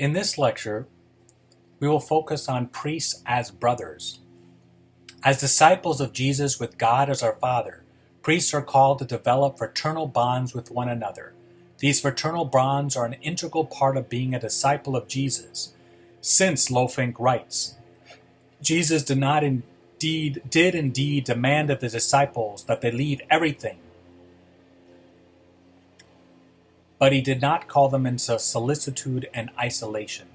In this lecture, we will focus on priests as brothers. As disciples of Jesus with God as our Father, priests are called to develop fraternal bonds with one another. These fraternal bonds are an integral part of being a disciple of Jesus. Since Lofink writes, Jesus did indeed demand of his disciples that they leave everything, but he did not call them into solicitude and isolation.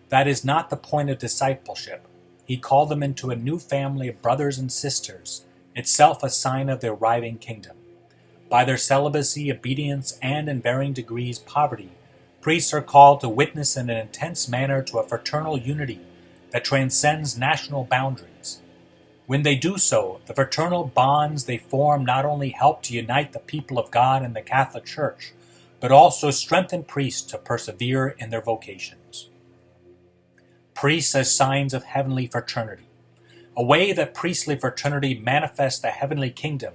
That is not the point of discipleship. He called them into a new family of brothers and sisters, itself a sign of the arriving kingdom. By their celibacy, obedience, and in varying degrees poverty, priests are called to witness in an intense manner to a fraternal unity that transcends national boundaries. When they do so, the fraternal bonds they form not only help to unite the people of God and the Catholic Church, but also strengthen priests to persevere in their vocations. Priests as signs of heavenly fraternity. A way that priestly fraternity manifests the heavenly kingdom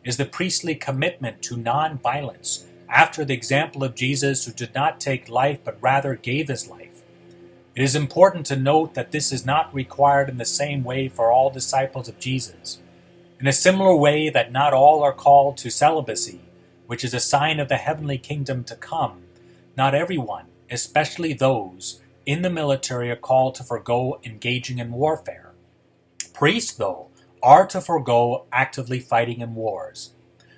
is the priestly commitment to non-violence, after the example of Jesus, who did not take life but rather gave his life. It is important to note that this is not required in the same way for all disciples of Jesus. In a similar way that not all are called to celibacy, which is a sign of the heavenly kingdom to come, not everyone, especially those in the military, are called to forego engaging in warfare. Priests, though, are to forego actively fighting in wars.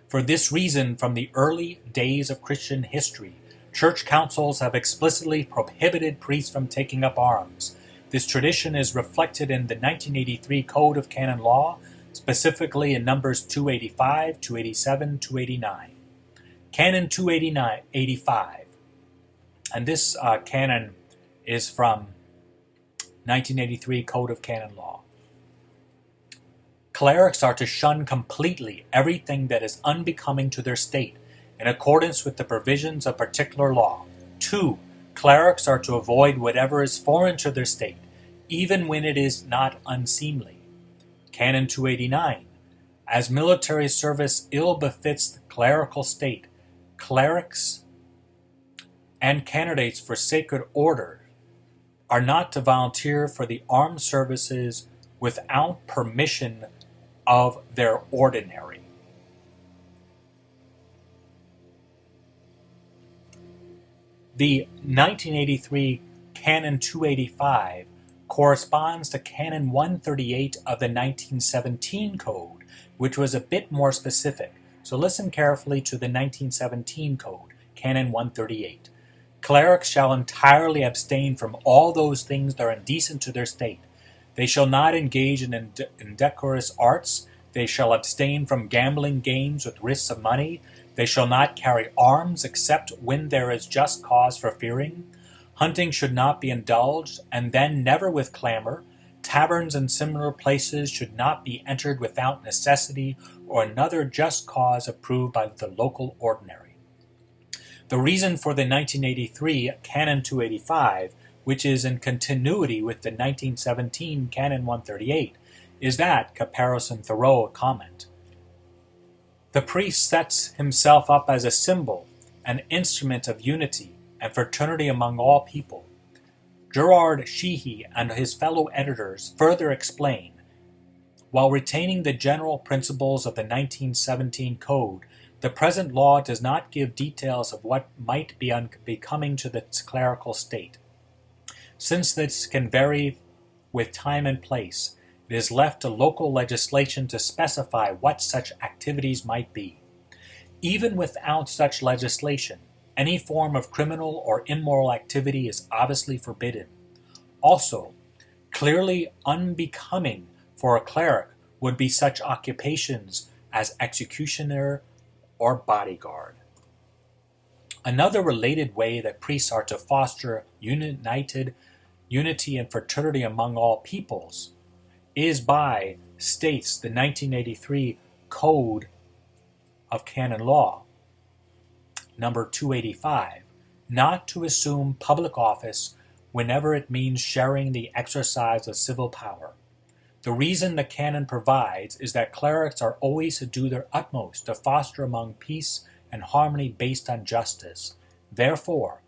For this reason, from the early days of Christian history, church councils have explicitly prohibited priests from taking up arms. This tradition is reflected in the 1983 Code of Canon Law, specifically in numbers 285, 287, 289. Canon 285, and this canon is from 1983 Code of Canon Law. Clerics are to shun completely everything that is unbecoming to their state, in accordance with the provisions of particular law. 2. Clerics are to avoid whatever is foreign to their state, even when it is not unseemly. Canon 289. As military service ill befits the clerical state, clerics and candidates for sacred order are not to volunteer for the armed services without permission of their ordinary. The 1983 Canon 285 corresponds to Canon 138 of the 1917 Code, which was a bit more specific. So listen carefully to the 1917 Code, Canon 138. Clerics shall entirely abstain from all those things that are indecent to their state. They shall not engage in indecorous arts. They shall abstain from gambling games with risks of money. They shall not carry arms except when there is just cause for fearing. Hunting should not be indulged, and then never with clamor. Taverns and similar places should not be entered without necessity or another just cause approved by the local ordinary. The reason for the 1983 Canon 285, which is in continuity with the 1917 Canon 138, is that, Caparros and Thoreau comment, the priest sets himself up as a symbol, an instrument of unity and fraternity among all people. Gerard Sheehy and his fellow editors further explain, while retaining the general principles of the 1917 Code, the present law does not give details of what might be unbecoming to the clerical state. Since this can vary with time and place, it is left to local legislation to specify what such activities might be. Even without such legislation, any form of criminal or immoral activity is obviously forbidden. Also, clearly unbecoming for a cleric would be such occupations as executioner or bodyguard. Another related way that priests are to foster unity and fraternity among all peoples is by, states the 1983 Code of Canon Law, number 285, not to assume public office whenever it means sharing the exercise of civil power. The reason the canon provides is that clerics are always to do their utmost to foster among peace and harmony based on justice. Therefore,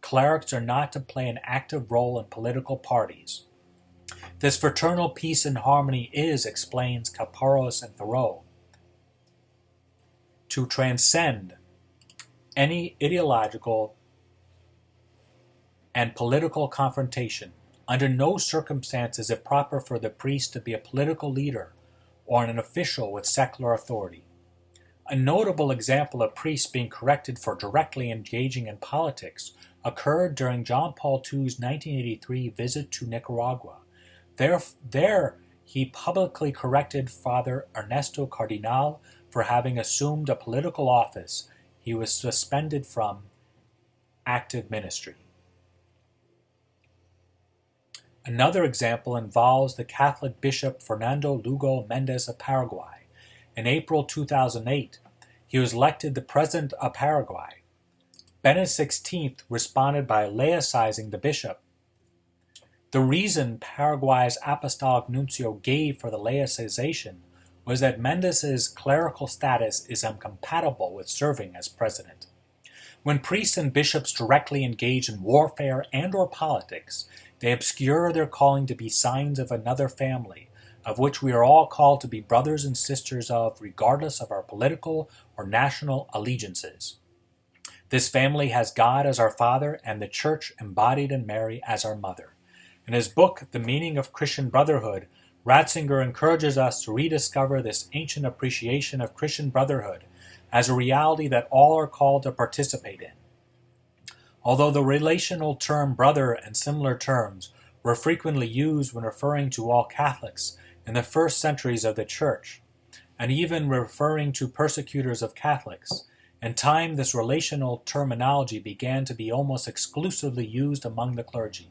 Clerics are not to play an active role in political parties. This fraternal peace and harmony is, explains Kaparos and Thoreau, to transcend any ideological and political confrontation. Under no circumstances is it proper for the priest to be a political leader or an official with secular authority. A notable example of priests being corrected for directly engaging in politics occurred during John Paul II's 1983 visit to Nicaragua. There he publicly corrected Father Ernesto Cardinal for having assumed a political office. He was suspended from active ministry. Another example involves the Catholic Bishop Fernando Lugo Mendez of Paraguay. In April 2008, he was elected the President of Paraguay. Benedict XVI responded by laicizing the bishop. The reason Paraguay's apostolic nuncio gave for the laicization was that Mendez's clerical status is incompatible with serving as president. When priests and bishops directly engage in warfare and/or politics, they obscure their calling to be signs of another family, of which we are all called to be brothers and sisters of, regardless of our political or national allegiances. This family has God as our Father and the Church embodied in Mary as our Mother. In his book, The Meaning of Christian Brotherhood, Ratzinger encourages us to rediscover this ancient appreciation of Christian brotherhood as a reality that all are called to participate in. Although the relational term brother and similar terms were frequently used when referring to all Catholics in the first centuries of the Church, and even referring to persecutors of Catholics, in time this relational terminology began to be almost exclusively used among the clergy.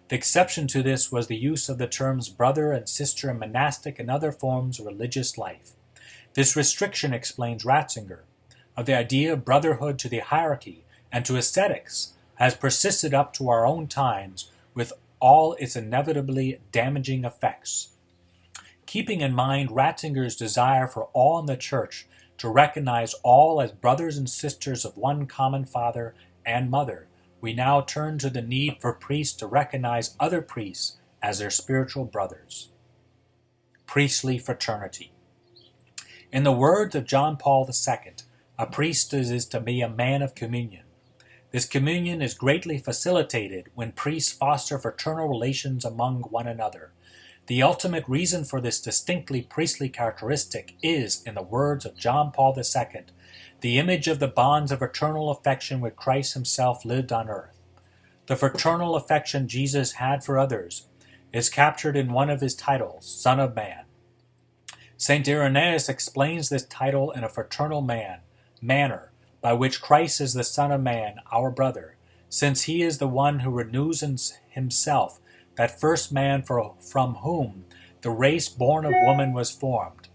The exception to this was the use of the terms brother and sister in monastic and other forms of religious life. This restriction, explains Ratzinger, of the idea of brotherhood to the hierarchy and to ascetics has persisted up to our own times with all its inevitably damaging effects. Keeping in mind Ratzinger's desire for all in the Church to recognize all as brothers and sisters of one common Father and Mother, we now turn to the need for priests to recognize other priests as their spiritual brothers. Priestly fraternity. In the words of John Paul II, a priest is to be a man of communion. This communion is greatly facilitated when priests foster fraternal relations among one another. The ultimate reason for this distinctly priestly characteristic is, in the words of John Paul II, the image of the bonds of fraternal affection which Christ himself lived on earth. The fraternal affection Jesus had for others is captured in one of his titles, Son of Man. St. Irenaeus explains this title in a fraternal manner, by which Christ is the Son of Man, our brother, since he is the one who renews in himself that first man from whom the race born of woman was formed.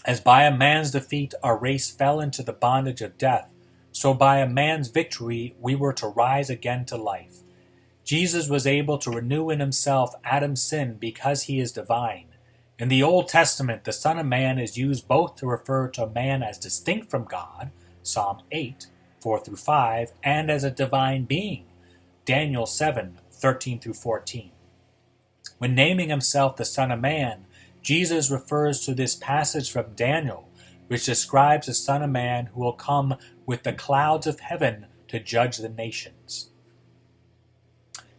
As by a man's defeat our race fell into the bondage of death, so by a man's victory we were to rise again to life. Jesus was able to renew in himself Adam's sin because he is divine. In the Old Testament, the Son of Man is used both to refer to a man as distinct from God, Psalm 8, 4-5, and as a divine being, Daniel 7, 13-14. When naming himself the Son of Man, Jesus refers to this passage from Daniel, which describes the Son of Man who will come with the clouds of heaven to judge the nations.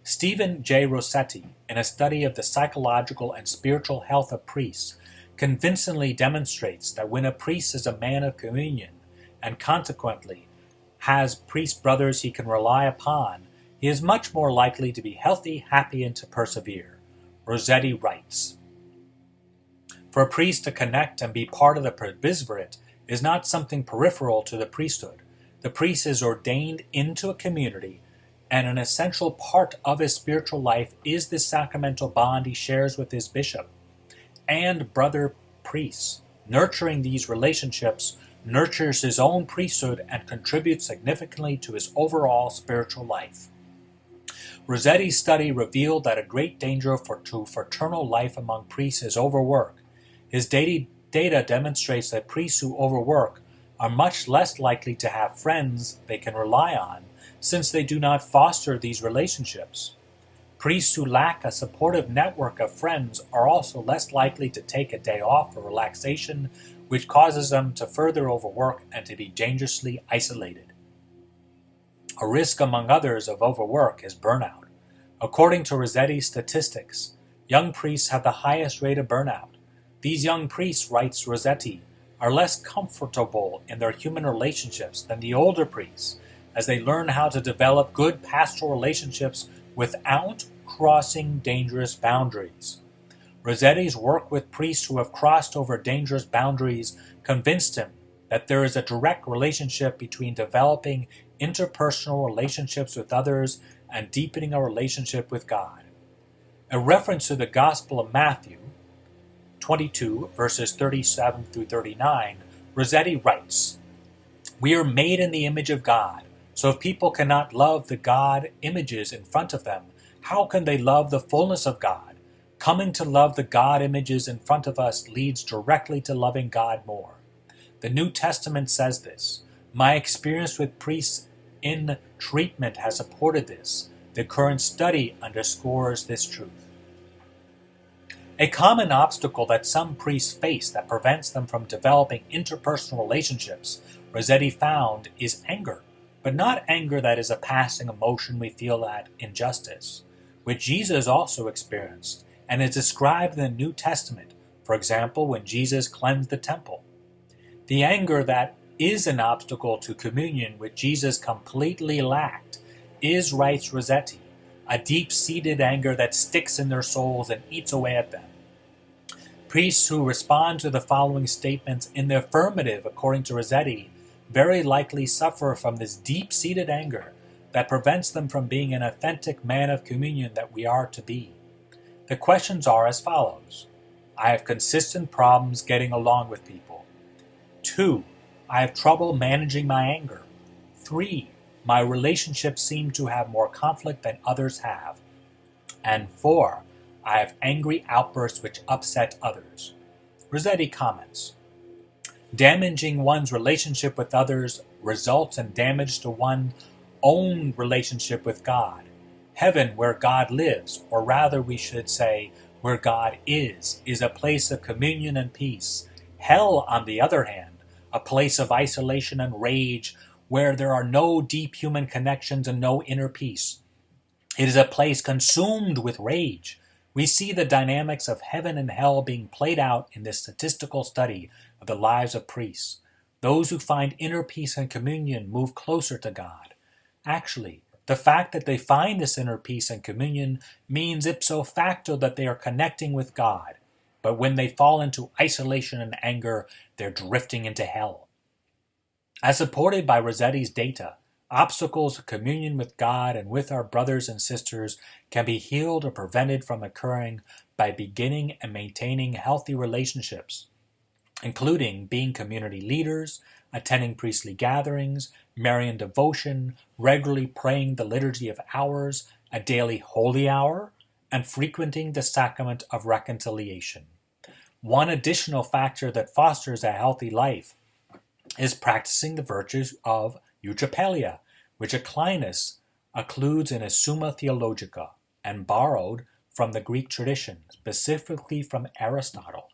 Stephen J. Rossetti, in a study of the psychological and spiritual health of priests, convincingly demonstrates that when a priest is a man of communion, and consequently has priest brothers he can rely upon, he is much more likely to be healthy, happy, and to persevere. Rossetti writes, for a priest to connect and be part of the presbyterate is not something peripheral to the priesthood. The priest is ordained into a community, and an essential part of his spiritual life is the sacramental bond he shares with his bishop and brother priests. Nurturing these relationships nurtures his own priesthood and contributes significantly to his overall spiritual life. Rossetti's study revealed that a great danger to fraternal life among priests is overwork. His data demonstrates that priests who overwork are much less likely to have friends they can rely on, since they do not foster these relationships. Priests who lack a supportive network of friends are also less likely to take a day off for relaxation, which causes them to further overwork and to be dangerously isolated. A risk among others of overwork is burnout. According to Rossetti's statistics, young priests have the highest rate of burnout. These young priests, writes Rossetti, are less comfortable in their human relationships than the older priests, as they learn how to develop good pastoral relationships without crossing dangerous boundaries. Rossetti's work with priests who have crossed over dangerous boundaries convinced him that there is a direct relationship between developing interpersonal relationships with others and deepening a relationship with God. A reference to the Gospel of Matthew 22, verses 37 through 39, Rossetti writes, "We are made in the image of God, so if people cannot love the God images in front of them, how can they love the fullness of God? Coming to love the God images in front of us leads directly to loving God more. The New Testament says this. My experience with priests in treatment has supported this. The current study underscores this truth." A common obstacle that some priests face that prevents them from developing interpersonal relationships, Rossetti found, is anger, but not anger that is a passing emotion we feel at injustice, which Jesus also experienced and is described in the New Testament, for example, when Jesus cleansed the temple. The anger that is an obstacle to communion, which Jesus completely lacked, is, writes Rossetti, a deep-seated anger that sticks in their souls and eats away at them. Priests who respond to the following statements in the affirmative, according to Rossetti, very likely suffer from this deep-seated anger that prevents them from being an authentic man of communion that we are to be. The questions are as follows. I have consistent problems getting along with people. 2. I have trouble managing my anger. 3. My relationships seem to have more conflict than others have. And 4. I have angry outbursts which upset others. Rossetti comments, damaging one's relationship with others results in damage to one's own relationship with God. Heaven, where God lives, or rather we should say, where God is a place of communion and peace. Hell, on the other hand, a place of isolation and rage, where there are no deep human connections and no inner peace. It is a place consumed with rage. We see the dynamics of heaven and hell being played out in this statistical study of the lives of priests. Those who find inner peace and communion move closer to God. Actually, the fact that they find this inner peace and communion means ipso facto that they are connecting with God. But when they fall into isolation and anger, they're drifting into hell. As supported by Rossetti's data, obstacles of communion with God and with our brothers and sisters can be healed or prevented from occurring by beginning and maintaining healthy relationships, including being community leaders, attending priestly gatherings, Marian devotion, regularly praying the Liturgy of Hours, a daily holy hour, and frequenting the sacrament of reconciliation. One additional factor that fosters a healthy life is practicing the virtues of eutrapelia, which Aquinas includes in his Summa Theologica and borrowed from the Greek tradition, specifically from Aristotle.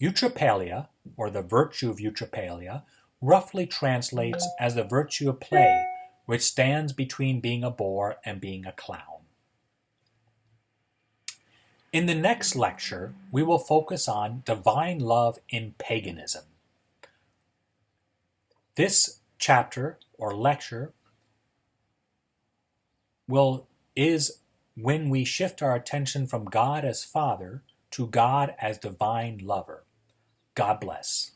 Eutrapelia, or the virtue of eutrapelia, roughly translates as the virtue of play, which stands between being a bore and being a clown. In the next lecture, we will focus on divine love in paganism. This chapter or lecture is when we shift our attention from God as Father to God as divine lover. God bless.